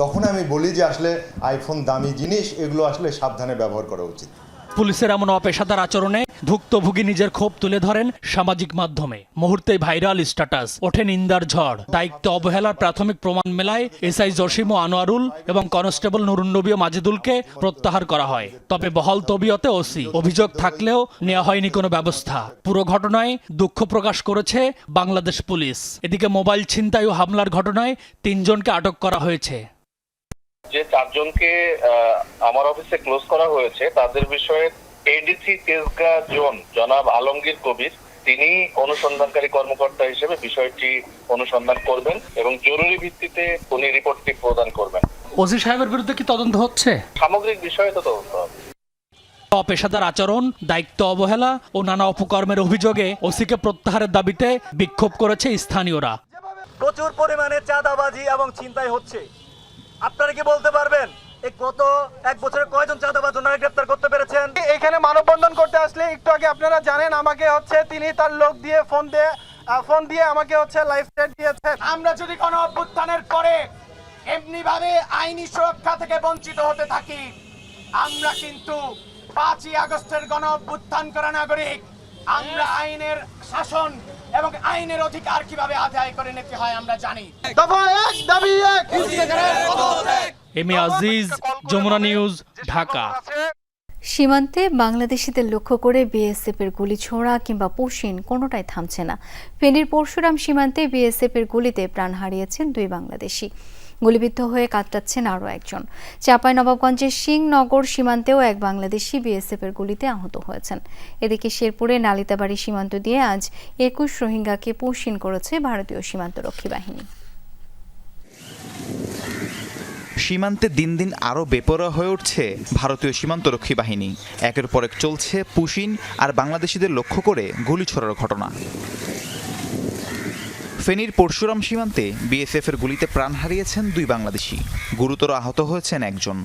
তখন আমি বলি যে আসলে আইফোন দামি জিনিস, এগুলো আসলে সাবধানে ব্যবহার করা উচিত। পুলিশের এমন অপেশাদার আচরণে ভুক্তভোগী নিজের ক্ষোভ তুলে ধরেন সামাজিক মাধ্যমে। মুহূর্তেই ভাইরাল স্ট্যাটাস, ওঠে নিন্দার ঝড়। দায়িত্ব অবহেলার প্রাথমিক প্রমাণ মেলায় এসআই জসিম ও আনোয়ারুল এবং কনস্টেবল নুরুন্নবী ও মাজেদুলকে প্রত্যাহার করা হয়। তবে বহাল তবিয়তে ওসি। অভিযোগ থাকলেও নেওয়া হয়নি কোনো ব্যবস্থা। পুরো ঘটনায় দুঃখ প্রকাশ করেছে বাংলাদেশ পুলিশ। এদিকে মোবাইল ছিনতাই ও হামলার ঘটনায় 3 জনকে আটক করা হয়েছে। যে 4 জনকে আমার অফিসে ক্লোজ করা হয়েছে, তাদের বিষয়ে এডিসি তেজগাঁ জোন জনাব আলমগীর কবির, তিনি অনুসন্ধানকারী কর্মকর্তা হিসেবে বিষয়টি অনুসন্ধান করবেন এবং জরুরি ভিত্তিতে উনি রিপোর্টটি প্রদান করবেন। ওসি সাহেবের বিরুদ্ধে কি তদন্ত হচ্ছে? সামগ্রিক বিষয়ে তো তদন্ত হবে। অপেশাদার আচরণ, দায়িত্ব অবহেলা ও নানা অপকর্মের অভিযোগে ওসিকে প্রত্যাহারের দাবিতে বিক্ষোভ করেছে স্থানীয়রা। প্রচুর পরিমাণে চাঁদাবাজি এবং ছিনতাই হচ্ছে। আপনারা কি বলতে পারবেন এই গত 1 বছরে কয়জন চাঁদাবাজ ওনারা গ্রেফতার করতে পেরেছেন? এখানে মানববন্ধন করতে আসলে একটু আগে আপনারা জানেন আমাকে তিনি তার লোক দিয়ে ফোন দিয়ে আমাকে লাইফ থ্রেট দিয়েছেন। আমরা যদি কোনো অভ্যুত্থানের পরে এমনি ভাবে আইনি সুরক্ষা থেকে বঞ্চিত হতে থাকি, আমরা কিন্তু 5ই আগস্টের গণ অভ্যুত্থান করা নাগরিক। আমরা আইনের শাসন এবং আইনের অধিকার কিভাবে আদায় করে নিতে হয় আমরা জানি। দফা 1 দাবি 1। M A Aziz, Jamuna news, Dhaka. সীমান্তে বাংলাদেশিদের লক্ষ্য করে বিএসএফের গুলি ছোড়া কিংবা পুশিন কোনোটাই থামছে না। ফেনীর পরশুরাম সীমান্তে বিএসএফের গুলিতে প্রাণ হারিয়েছেন 2 বাংলাদেশি। গুলিবিদ্ধ হয়ে কাতরাচ্ছেন আরও একজন। চাঁপাইনবাবগঞ্জের সিংনগর সীমান্তেও 1 বাংলাদেশি বিএসএফের গুলিতে আহত হয়েছেন। এদিকে শেরপুরে নালিতাবাড়ি সীমান্ত দিয়ে আজ 21 রোহিঙ্গাকে পুশিন করেছে ভারতীয় সীমান্তরক্ষী বাহিনী। সীমান্তে দিন দিন আরও বেপরোয়া হয়ে উঠছে ভারতীয় সীমান্তরক্ষী বাহিনী। একের পর এক চলছে পুশিন আর বাংলাদেশিদের লক্ষ্য করে গুলি ছোড়ার ঘটনা। ফেনীর পরশুরাম সীমান্তে বিএসএফের গুলিতে প্রাণ হারিয়েছেন 2 বাংলাদেশি। গুরুতর আহত হয়েছেন একজন।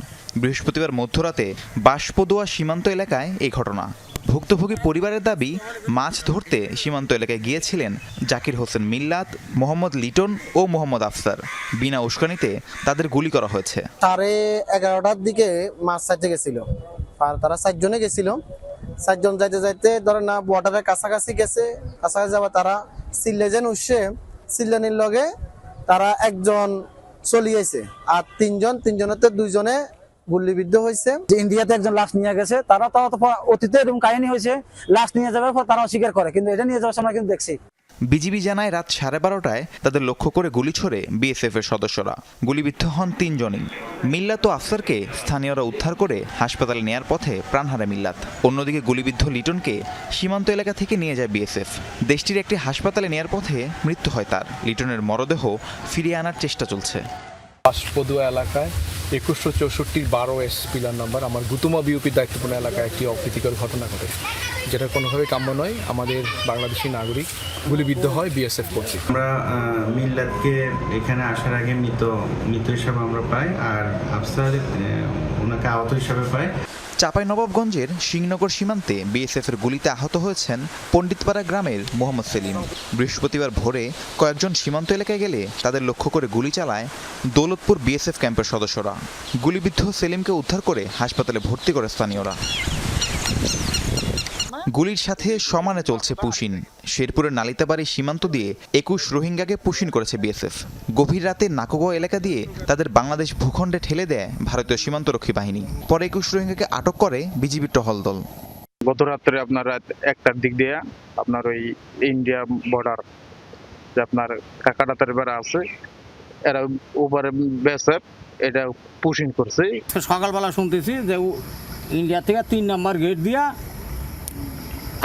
বৃহস্পতিবার মধ্যরাতে বাঁশপদুয়া সীমান্ত এলাকায় এই ঘটনা। ভুক্তভোগী পরিবারের দাবি, মাছ ধরতে সীমান্ত এলাকায় গিয়েছিলেন জাকির হোসেন মিল্লাত, মোহাম্মদ লিটন ও মোহাম্মদ আফসার। বিনা উস্কানিতে তাদের গুলি করা হয়েছে। 11:30টার দিকে মাছ ছাড়তে গেছিল, আর তারা 4 জনে গেছিল। 4 জন যাইতে যাইতে ধরেন না বর্ডারের কাছাকাছি গেছে। কাছাকাছি যাওয়া তারা সিল্লেজেন উঠছে, সিল্লানির লগে তারা একজন চলিয়েছে, আর 3 জনেতে 2 জনে গুলিবিদ্ধ হয়েছে। ইন্ডিয়াতে একজন লাশ নিয়ে গেছে, তারা তো অতীতে এরকম কাহিনী হয়েছে, লাশ নিয়ে যাওয়ার পর তারা অস্বীকার করে, কিন্তু এটা নিয়ে যাওয়ার সময় কিন্তু দেখছি। বিজিবি জানায় রাত 12:30টায় তাদের লক্ষ্য করে গুলি ছোড়ে বিএসএফ এর সদস্যরা। গুলিবিদ্ধ হন 3 জনই। মিল্লাত ও আফসারকে স্থানীয়রা উদ্ধার করে হাসপাতালে নেয়ার পথে প্রাণ হারায় মিল্লাত। অন্যদিকে গুলিবিদ্ধ লিটনকে সীমান্ত এলাকা থেকে নিয়ে যায় বিএসএফ। দেশটির একটি হাসপাতালে নেয়ার পথে মৃত্যু হয় তার। লিটনের মরদেহ ফিরিয়ে আনার চেষ্টা চলছে। বাঁশপদুয়া এলাকায় 2164 12 পিলার নাম্বার আমার গুতুমা বিউপির দায়িত্বপূর্ণ এলাকায় একটি অপ্রীতিকর ঘটনা ঘটে। যেটা কোনোভাবে কাম্য নয়। আমাদের বাংলাদেশি নাগরিক গুলিবিদ্ধ হয় বিএসএফ কর্তৃক। আমরা মিল্লাতকে এখানে আসার আগে মৃত হিসাবে আমরা পাই, আর আফসার ওনাকে আহত হিসাবে পাই। চাঁপাইনবাবগঞ্জের সিংনগর সীমান্তে বিএসএফের গুলিতে আহত হয়েছেন পণ্ডিতপাড়া গ্রামের মোহাম্মদ সেলিম। বৃহস্পতিবার ভোরে কয়েকজন সীমান্ত এলাকায় গেলে তাদের লক্ষ্য করে গুলি চালায় দৌলতপুর বিএসএফ ক্যাম্পের সদস্যরা। গুলিবিদ্ধ সেলিমকে উদ্ধার করে হাসপাতালে ভর্তি করে স্থানীয়রা। গুলির সাথে সমানে চলছে পুশিন। শেরপুরের নালিতাবাড়ি সীমান্ত দিয়ে 21 রোহিঙ্গাকে পুশিন করেছে বিএসএফ। গভীর রাতে নাকোগাঁও এলাকা দিয়ে তাদের বাংলাদেশ ভূখণ্ডে ঠেলে দেয় ভারতীয় সীমান্তরক্ষী বাহিনী। পরে 21 রোহিঙ্গাকে আটক করে বিজিবি টহল দল। গত রাত্রে আপনার রাত 1টার দিক দিয়ে আপনার ওই ইন্ডিয়া বর্ডার যে আপনার কাকাটাতের বেড়া আছে, এরা উপরে বিএসএফ এটা পুশিং করছে। সকালবেলা শুনতেছি যে ইন্ডিয়া থেকে 3 নম্বর গেট দিয়া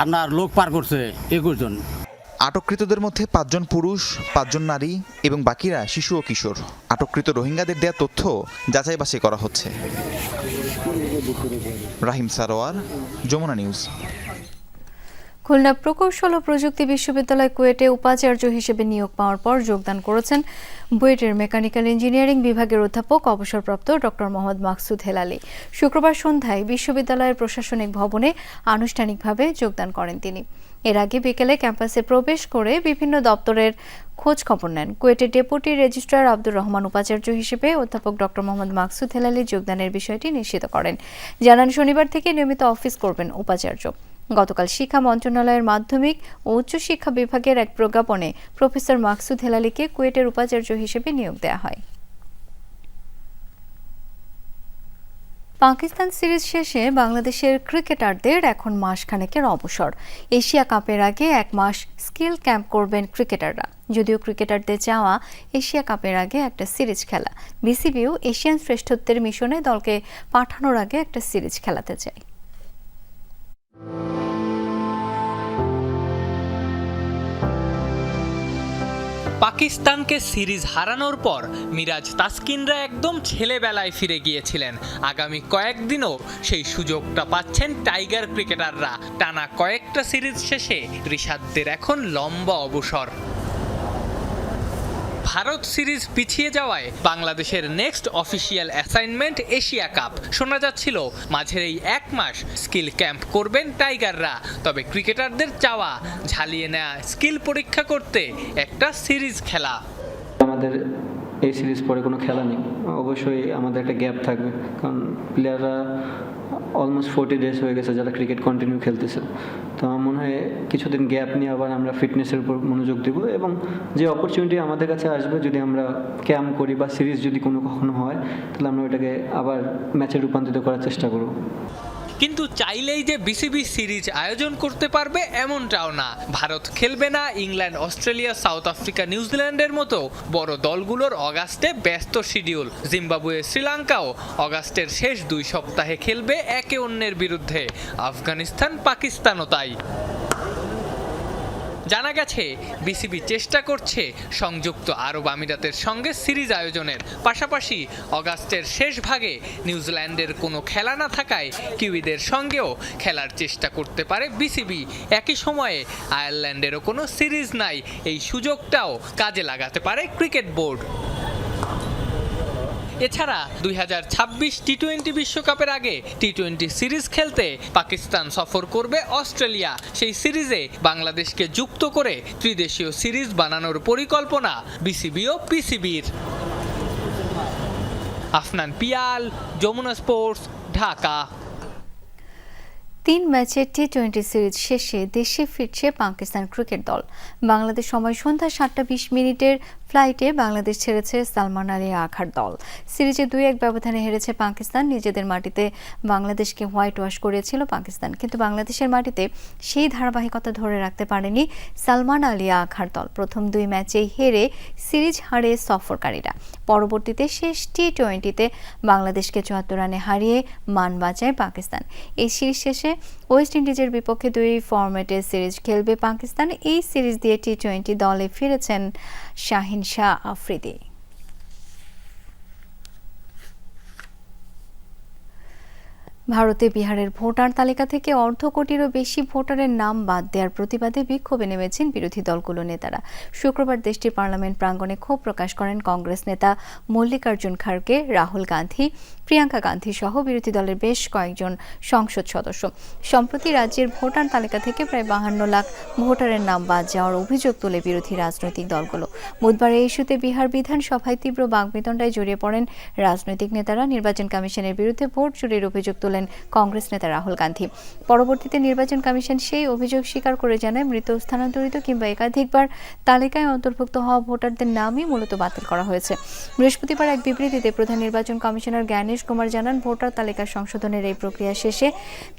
আপনার লোক পার করছে 21 জন। আটককৃতদের মধ্যে 5 জন পুরুষ, 5 জন নারী এবং বাকিরা শিশু ও কিশোর। আটককৃত রোহিঙ্গাদের দেয়া তথ্য যাচাই বাছাই করা হচ্ছে। রাহিম সারোয়ার, যমুনা নিউজ। খুলনা প্রকৌশল ও প্রযুক্তি বিশ্ববিদ্যালয় কুয়েটে উপাচার্য হিসেবে নিয়োগ পাওয়ার পর যোগদান করেছেন বুয়েটের মেকানিক্যাল ইঞ্জিনিয়ারিং বিভাগের অধ্যাপক অবসরপ্রাপ্ত ডক্টর মোহাম্মদ মাকসুদ হেলালি। শুক্রবার সন্ধ্যায় বিশ্ববিদ্যালয়ের প্রশাসনিক ভবনে আনুষ্ঠানিকভাবে যোগদান করেন তিনি। এর আগে বিকেলে ক্যাম্পাসে প্রবেশ করে বিভিন্ন দপ্তরের খোঁজ খবর নেন। কুয়েটের ডেপুটি রেজিস্ট্রার আব্দুর রহমান উপাচার্য হিসেবে অধ্যাপক ডক্টর মোহাম্মদ মাকসুদ হেলালি যোগদানের বিষয়টি নিশ্চিত করেন। জানান, শনিবার থেকে নিয়মিত অফিস করবেন উপাচার্য। গতকাল শিক্ষা মন্ত্রণালয়ের মাধ্যমিক ও উচ্চশিক্ষা বিভাগের এক প্রজ্ঞাপনে প্রফেসর মাকসুদ হেলালিকে কুয়েটের উপাচার্য হিসেবে নিয়োগ দেওয়া হয়। পাকিস্তান সিরিজ শেষে বাংলাদেশের ক্রিকেটারদের এখন মাসখানেকের অবসর। এশিয়া কাপের আগে 1 মাস স্কিল ক্যাম্প করবেন ক্রিকেটাররা। যদিও ক্রিকেটারদের চাওয়া এশিয়া কাপের আগে একটা সিরিজ খেলা, বিসিবিও এশিয়ান শ্রেষ্ঠত্বের মিশনে দলকে পাঠানোর আগে একটা সিরিজ খেলাতে চায়। পাকিস্তানকে সিরিজ হারানোর পর মিরাজ তাসকিনরা একদম ছেলেবেলায় ফিরে গিয়েছিলেন। আগামী কয়েকদিনও সেই সুযোগটা পাচ্ছেন টাইগার ক্রিকেটাররা। টানা কয়েকটা সিরিজ শেষে রিশাদদের এখন লম্বা অবসর। ভারত সিরিজ পিছিয়ে যাওয়ায় বাংলাদেশের next official assignment Asia cup. শোনা যাচ্ছিল মাঝের এই 1 মাস স্কিল ক্যাম্প করবেন টাইগাররা। তবে ক্রিকেটারদের চাওয়া ঝালিয়ে নেওয়া স্কিল পরীক্ষা করতে একটা সিরিজ খেলা। আমাদের এই সিরিজ পরে কোনো খেলা নেই, অবশ্যই আমাদের একটা গ্যাপ থাকবে, কারণ প্লেয়াররা অলমোস্ট 40 ডেজ হয়ে গেছে যারা ক্রিকেট কন্টিনিউ খেলতেছে। তো আমার মনে হয় কিছুদিন গ্যাপ নিয়ে আবার আমরা ফিটনেসের উপর মনোযোগ দেব, এবং যে অপরচুনিটি আমাদের কাছে আসবে, যদি আমরা ক্যাম্প করি বা সিরিজ যদি কখনো হয়, তাহলে আমরা ওটাকে আবার ম্যাচে রূপান্তরিত করার চেষ্টা করব। কিন্তু চাইলেই যে বিসিবি সিরিজ আয়োজন করতে পারবে এমনটাও না। ভারত খেলবে না, ইংল্যান্ড, অস্ট্রেলিয়া, সাউথ আফ্রিকা, নিউজিল্যান্ডের মতো বড় দলগুলোর অগাস্টে ব্যস্ত শিডিউল। জিম্বাবুয়ে, শ্রীলঙ্কাও অগাস্টের শেষ 2 সপ্তাহে খেলবে একে অন্যের বিরুদ্ধে। আফগানিস্তান, পাকিস্তানও তাই। জানা গেছে বিসিবি চেষ্টা করছে সংযুক্ত আরব আমিরাতের সঙ্গে সিরিজ আয়োজনের। পাশাপাশি অগাস্টের শেষ ভাগে নিউজিল্যান্ডের কোনো খেলা না থাকায় কিউইদের সঙ্গেও খেলার চেষ্টা করতে পারে বিসিবি। একই সময়ে আয়ারল্যান্ডেরও কোনো সিরিজ নাই, এই সুযোগটাও কাজে লাগাতে পারে ক্রিকেট বোর্ড। এছাড়া 2026 টি-20 বিশ্বকাপের আগে টি-20 সিরিজ খেলতে পাকিস্তান সফর করবে অস্ট্রেলিয়া। সেই সিরিজে বাংলাদেশকে যুক্ত করে ত্রিদেশীয় সিরিজ বানানোর পরিকল্পনা বিসিবি ও পিসিবির। আফনান পিয়াল, যমুনা স্পোর্টস, ঢাকা। 3 ম্যাচের টি-20 সিরিজ শেষে দেশে ফিরছে পাকিস্তান ক্রিকেট দল। বাংলাদেশ সময় সন্ধ্যা 7:20 ফ্লাইটে বাংলাদেশ ছেড়েছে সালমান আলী আখার দল। সিরিজে 2-1 ব্যবধানে হেরেছে পাকিস্তান। নিজেদের মাটিতে বাংলাদেশকে হোয়াইট ওয়াশ করেছিল পাকিস্তান, কিন্তু বাংলাদেশের মাটিতে সেই ধারাবাহিকতা ধরে রাখতে পারেনি সালমান আলী আখার দল। প্রথম 2 ম্যাচেই হেরে সিরিজ হারে সফরকারীরা। পরবর্তীতে শেষ টি-20তে বাংলাদেশকে 74 রানে হারিয়ে মান বাঁচায় পাকিস্তান। এই সিরিজ শেষে ওয়েস্ট ইন্ডিজের বিপক্ষে 2 ফরম্যাটে সিরিজ খেলবে পাকিস্তান। এই সিরিজ দিয়ে টি-20 দলে ফিরেছেন শাহিন শাহ আফ্রিদি। ভারতে বিহারের ভোটার তালিকা থেকে অর্ধ কোটিরও বেশি ভোটারের নাম বাদ দেওয়ার প্রতিবাদে বিক্ষোভে নেমেছেন বিরোধী দলগুলো নেতারা। শুক্রবার দেশটির পার্লামেন্ট প্রাঙ্গণে ক্ষোভ প্রকাশ করেন কংগ্রেস নেতা মল্লিকার্জুন খাড়গে, রাহুল গান্ধী, প্রিয়াঙ্কা গান্ধী সহ বিরোধী দলের বেশ কয়েকজন সংসদ সদস্য। সম্প্রতি রাজ্যের ভোটার তালিকা থেকে প্রায় 52 লাখ ভোটারের নাম বাদ যাওয়ার অভিযোগ তোলে বিরোধী রাজনৈতিক দলগুলো। বুধবার এই ইস্যুতে বিহার বিধানসভায় তীব্র বাকবিতণ্ডায় জড়িয়ে পড়েন রাজনৈতিক নেতারা। নির্বাচন কমিশনের বিরুদ্ধে ভোট চুরির অভিযোগ তোলেন কংগ্রেস নেতা রাহুল গান্ধী। পরবর্তীতে নির্বাচন কমিশন সেই অভিযোগ স্বীকার করে জানায়, মৃত, স্থানান্তরিত কিংবা একাধিকবার তালিকায় অন্তর্ভুক্ত হওয়া ভোটারদের নামই মূলত বাতিল করা হয়েছে। বৃহস্পতিবার এক বিবৃতিতে প্রধান নির্বাচন কমিশনার জ্ঞানেশ কুমার জানান, ভোটার তালিকা সংশোধনের এই প্রক্রিয়া শেষে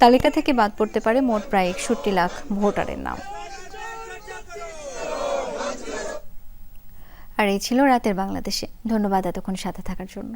তালিকা থেকে বাদ পড়তে পারে মোট প্রায় 61 লাখ ভোটারের নাম। আর এই ছিল রাতের বাংলাদেশে। ধন্যবাদ এতক্ষণ সাথে থাকার জন্য।